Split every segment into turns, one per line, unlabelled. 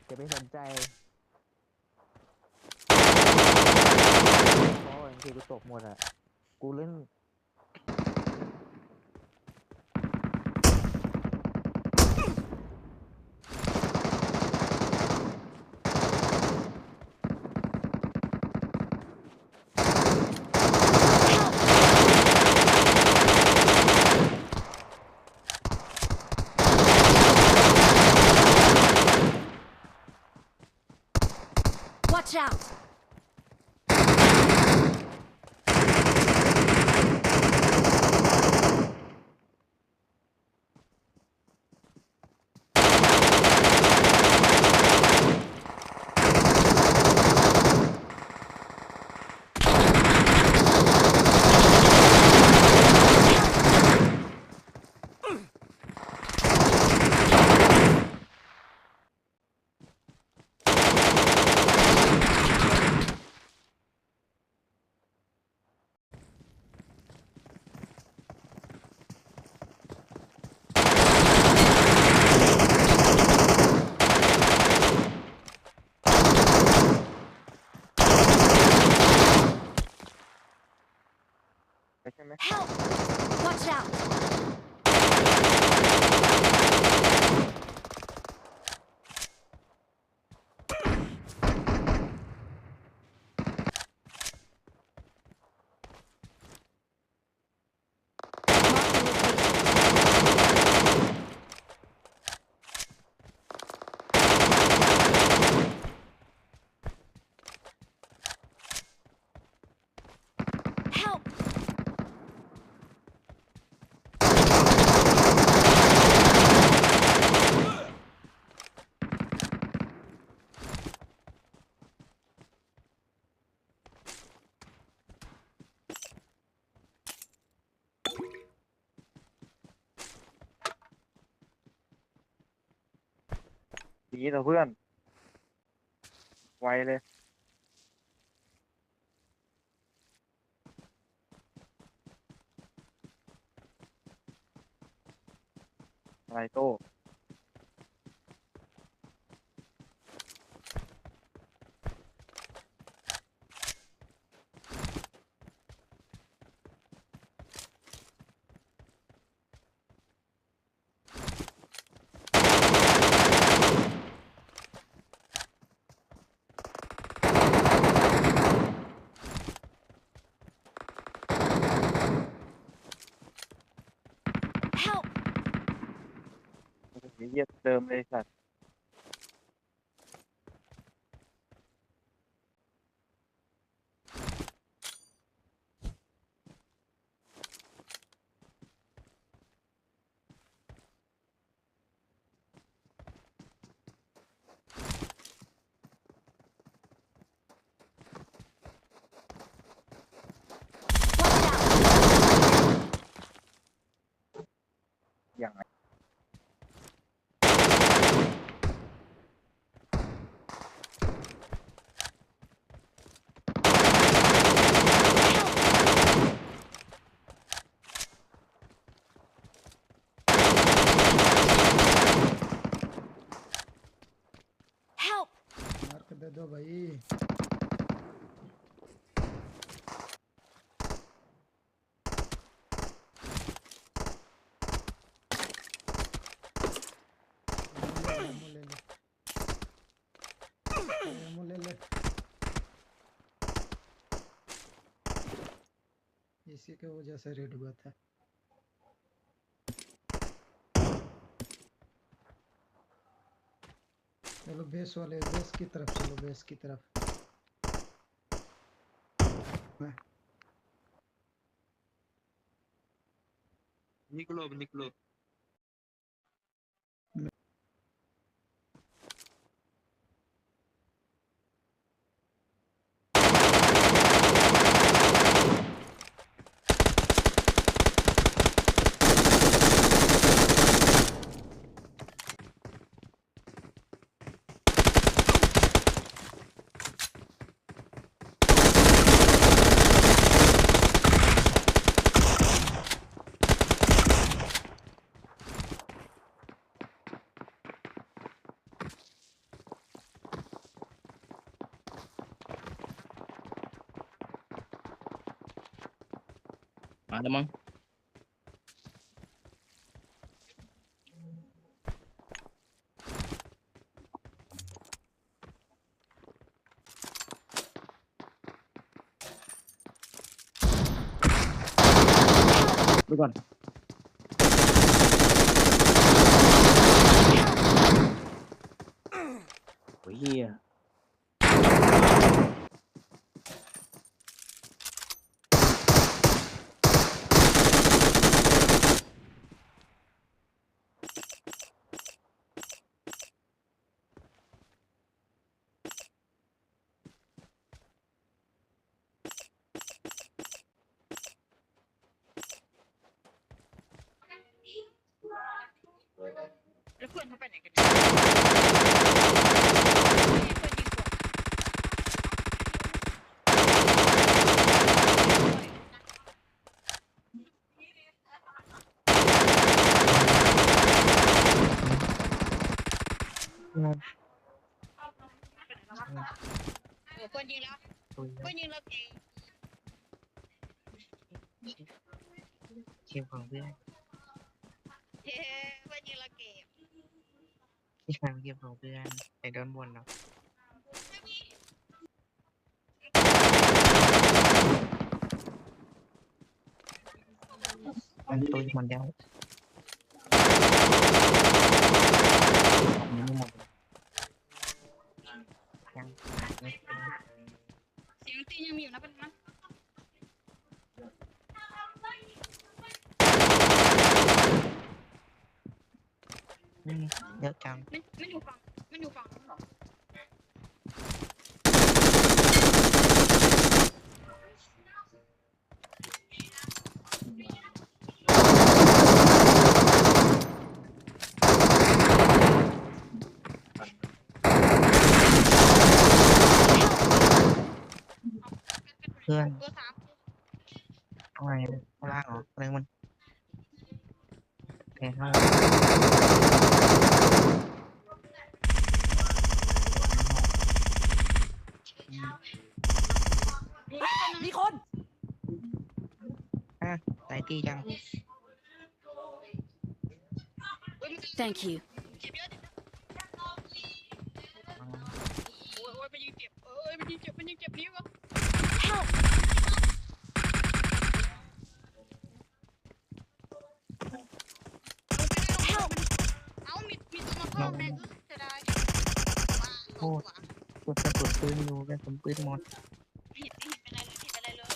จะไม่สนใจเพราะบางทีกูตกหมดอ่ะกูเล่น
Watch out! Help! Watch out! Mark the location. Help!
ดีต่อเพื่อนไวเลยอะไรโต้เยียดเดิมเลยสัตว์อย่างไร
मार्क दे दो भाई एमो ले ले इसी के वजह से रेड हुआ था चलो बेस वाले बेस की तरफ चलो बेस की तरफ
निकलो अब निकलो
มาแล้วมั้งดูก่อนโอ้ยเฮีย
แล้วเพื่อนเขาไปไหนกันเนี่ยเพื่อนยิงแล้วเพื่อนยิงแล้วเก่ง
เก็บของเพื่อน
เฮ้เพื่อนยิงแล้วเก่ง
ที่ชายเก็บของเพื่อนไปโดนบนเนาะมันตัวมันเดียวอันนี้ไม่หมดยังไม่
เสียงตียังมีอยู่นะเป็นนะ
เยอะจัง
มันอยู่ฝั่งมันอยู่ฝั่งนั้นเหรอ
เพื่อน
เบอร์สาม
เอาไงข้างล่างเหรออะไรมันแพ้ข้าง
มีคน
หลายตีจัง
thank you
เจ็บเยอะโอ้ยไปยิงเจ็บไปยิงเจ็บมันยิงเจ็บนิ้วอ่ะ
help
เอามีตัวมาเพิ่มแม่จะได้
โอ้กดกระสุนปืนอยู่กระสุนปืนหมด
ผิดไปเลยผิดไปเลยเลย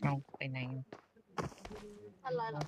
เอาไปไหน
อะไรหรอ